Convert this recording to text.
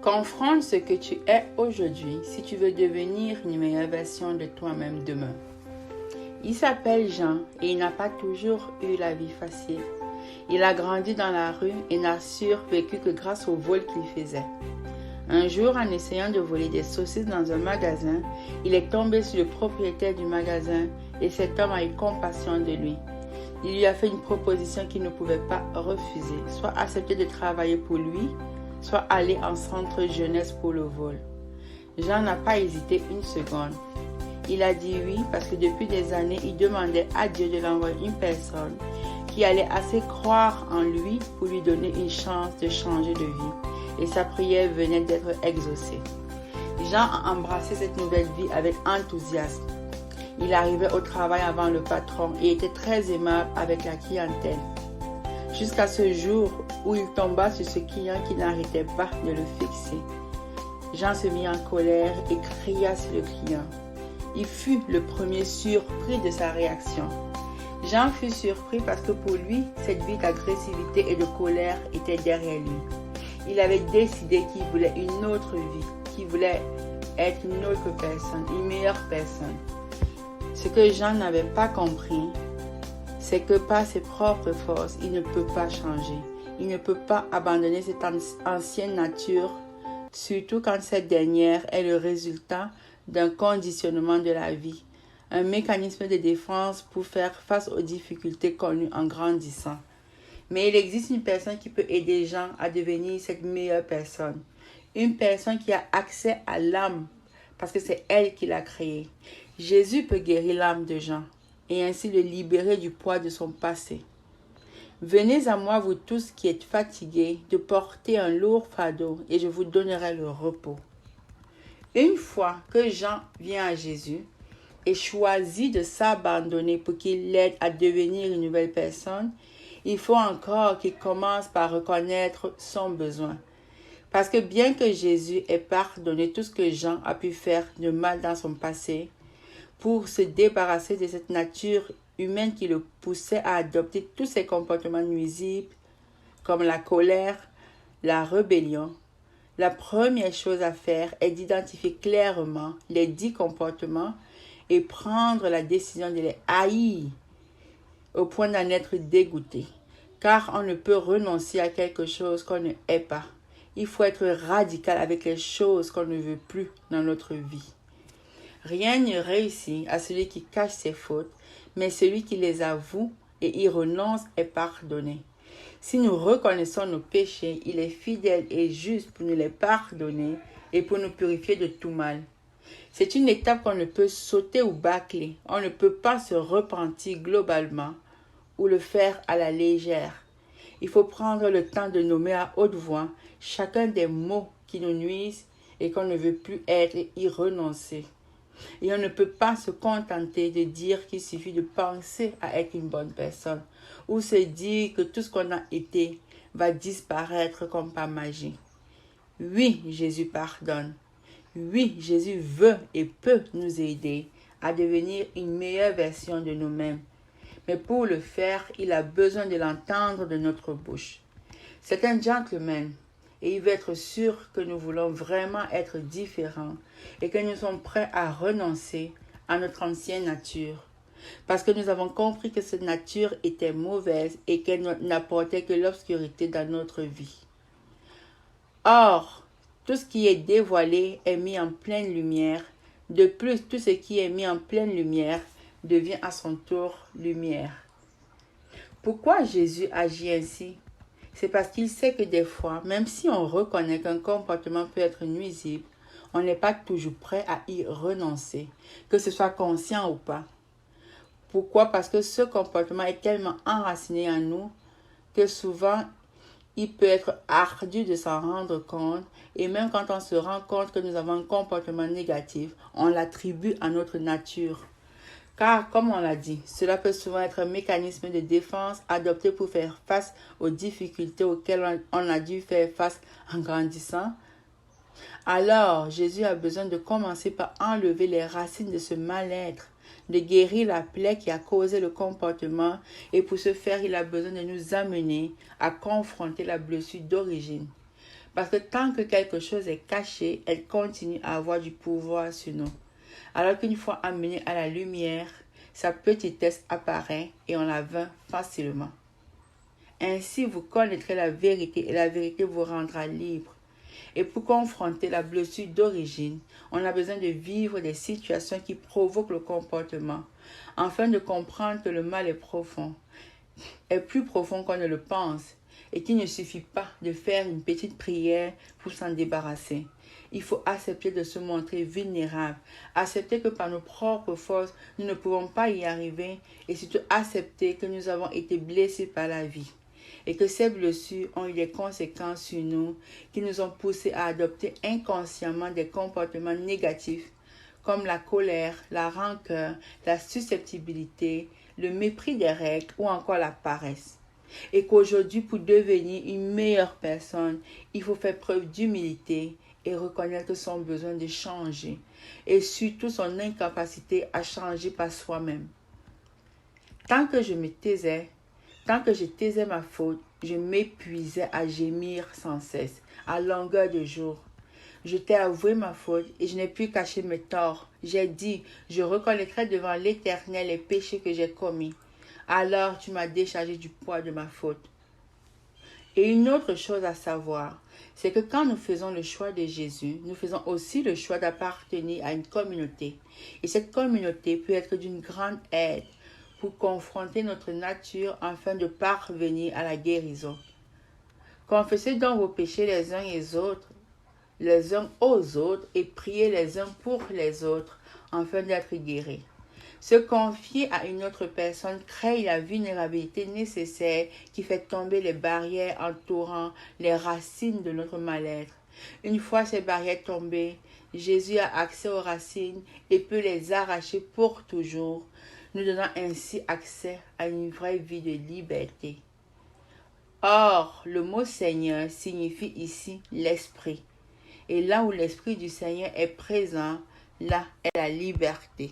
Confronte ce que tu es aujourd'hui si tu veux devenir une meilleure version de toi-même demain. Il s'appelle Jean et il n'a pas toujours eu la vie facile. Il a grandi dans la rue et n'a survécu que grâce au vol qu'il faisait. Un jour, en essayant de voler des saucisses dans un magasin, il est tombé sur le propriétaire du magasin et cet homme a eu compassion de lui. Il lui a fait une proposition qu'il ne pouvait pas refuser, soit accepter de travailler pour lui, soit aller en centre jeunesse pour le vol. Jean n'a pas hésité une seconde. Il a dit oui parce que depuis des années, il demandait à Dieu de l'envoyer une personne qui allait assez croire en lui pour lui donner une chance de changer de vie. Et sa prière venait d'être exaucée. Jean a embrassé cette nouvelle vie avec enthousiasme. Il arrivait au travail avant le patron et était très aimable avec la clientèle. Jusqu'à ce jour où il tomba sur ce client qui n'arrêtait pas de le fixer. Jean se mit en colère et cria sur le client. Il fut le premier surpris de sa réaction. Jean fut surpris parce que pour lui, cette vie d'agressivité et de colère était derrière lui. Il avait décidé qu'il voulait une autre vie, qu'il voulait être une autre personne, une meilleure personne. Ce que Jean n'avait pas compris, c'est que par ses propres forces, il ne peut pas changer. Il ne peut pas abandonner cette ancienne nature, surtout quand cette dernière est le résultat d'un conditionnement de la vie, un mécanisme de défense pour faire face aux difficultés connues en grandissant. Mais il existe une personne qui peut aider Jean à devenir cette meilleure personne. Une personne qui a accès à l'âme, parce que c'est elle qui l'a créée. Jésus peut guérir l'âme de Jean et ainsi le libérer du poids de son passé. Venez à moi, vous tous qui êtes fatigués, de porter un lourd fardeau, et je vous donnerai le repos. Une fois que Jean vient à Jésus et choisit de s'abandonner pour qu'il l'aide à devenir une nouvelle personne, il faut encore qu'il commence par reconnaître son besoin. Parce que bien que Jésus ait pardonné tout ce que Jean a pu faire de mal dans son passé, pour se débarrasser de cette nature humaine qui le poussait à adopter tous ces comportements nuisibles, comme la colère, la rébellion, la première chose à faire est d'identifier clairement les 10 comportements et prendre la décision de les haïr au point d'en être dégoûté. Car on ne peut renoncer à quelque chose qu'on ne hait pas. Il faut être radical avec les choses qu'on ne veut plus dans notre vie. Rien ne réussit à celui qui cache ses fautes, mais celui qui les avoue et y renonce est pardonné. Si nous reconnaissons nos péchés, il est fidèle et juste pour nous les pardonner et pour nous purifier de tout mal. C'est une étape qu'on ne peut sauter ou bâcler. On ne peut pas se repentir globalement ou le faire à la légère. Il faut prendre le temps de nommer à haute voix chacun des mots qui nous nuisent et qu'on ne veut plus être et y renoncer. Et on ne peut pas se contenter de dire qu'il suffit de penser à être une bonne personne ou se dire que tout ce qu'on a été va disparaître comme par magie. Oui, Jésus pardonne. Oui, Jésus veut et peut nous aider à devenir une meilleure version de nous-mêmes. Mais pour le faire, il a besoin de l'entendre de notre bouche. C'est un gentleman. Et il veut être sûr que nous voulons vraiment être différents et que nous sommes prêts à renoncer à notre ancienne nature. Parce que nous avons compris que cette nature était mauvaise et qu'elle n'apportait que l'obscurité dans notre vie. Or, tout ce qui est dévoilé est mis en pleine lumière. De plus, tout ce qui est mis en pleine lumière devient à son tour lumière. Pourquoi Jésus agit ainsi ? C'est parce qu'il sait que des fois, même si on reconnaît qu'un comportement peut être nuisible, on n'est pas toujours prêt à y renoncer, que ce soit conscient ou pas. Pourquoi ? Parce que ce comportement est tellement enraciné en nous que souvent, il peut être ardu de s'en rendre compte et même quand on se rend compte que nous avons un comportement négatif, on l'attribue à notre nature. Car, comme on l'a dit, cela peut souvent être un mécanisme de défense adopté pour faire face aux difficultés auxquelles on a dû faire face en grandissant. Alors, Jésus a besoin de commencer par enlever les racines de ce mal-être, de guérir la plaie qui a causé le comportement et pour ce faire, il a besoin de nous amener à confronter la blessure d'origine. Parce que tant que quelque chose est caché, elle continue à avoir du pouvoir sur nous. Alors qu'une fois amenée à la lumière, sa petitesse apparaît et on la vainc facilement. Ainsi, vous connaîtrez la vérité et la vérité vous rendra libre. Et pour confronter la blessure d'origine, on a besoin de vivre des situations qui provoquent le comportement, afin de comprendre que le mal est plus profond qu'on ne le pense, et qu'il ne suffit pas de faire une petite prière pour s'en débarrasser. Il faut accepter de se montrer vulnérable, accepter que par nos propres forces, nous ne pouvons pas y arriver, et surtout accepter que nous avons été blessés par la vie et que ces blessures ont eu des conséquences sur nous qui nous ont poussés à adopter inconsciemment des comportements négatifs comme la colère, la rancœur, la susceptibilité, le mépris des règles ou encore la paresse. Et qu'aujourd'hui, pour devenir une meilleure personne, il faut faire preuve d'humilité et reconnaître son besoin de changer et surtout son incapacité à changer par soi-même. Tant que je taisais ma faute, je m'épuisais à gémir sans cesse, à longueur de jour. Je t'ai avoué ma faute et je n'ai pu cacher mes torts. J'ai dit, je reconnaîtrai devant l'Éternel les péchés que j'ai commis. Alors tu m'as déchargé du poids de ma faute. Et une autre chose à savoir, c'est que quand nous faisons le choix de Jésus, nous faisons aussi le choix d'appartenir à une communauté. Et cette communauté peut être d'une grande aide pour confronter notre nature afin de parvenir à la guérison. Confessez donc vos péchés les uns aux autres et priez les uns pour les autres afin d'être guéris. Se confier à une autre personne crée la vulnérabilité nécessaire qui fait tomber les barrières entourant les racines de notre mal-être. Une fois ces barrières tombées, Jésus a accès aux racines et peut les arracher pour toujours, nous donnant ainsi accès à une vraie vie de liberté. Or, le mot Seigneur signifie ici l'Esprit. Et là où l'Esprit du Seigneur est présent, là est la liberté.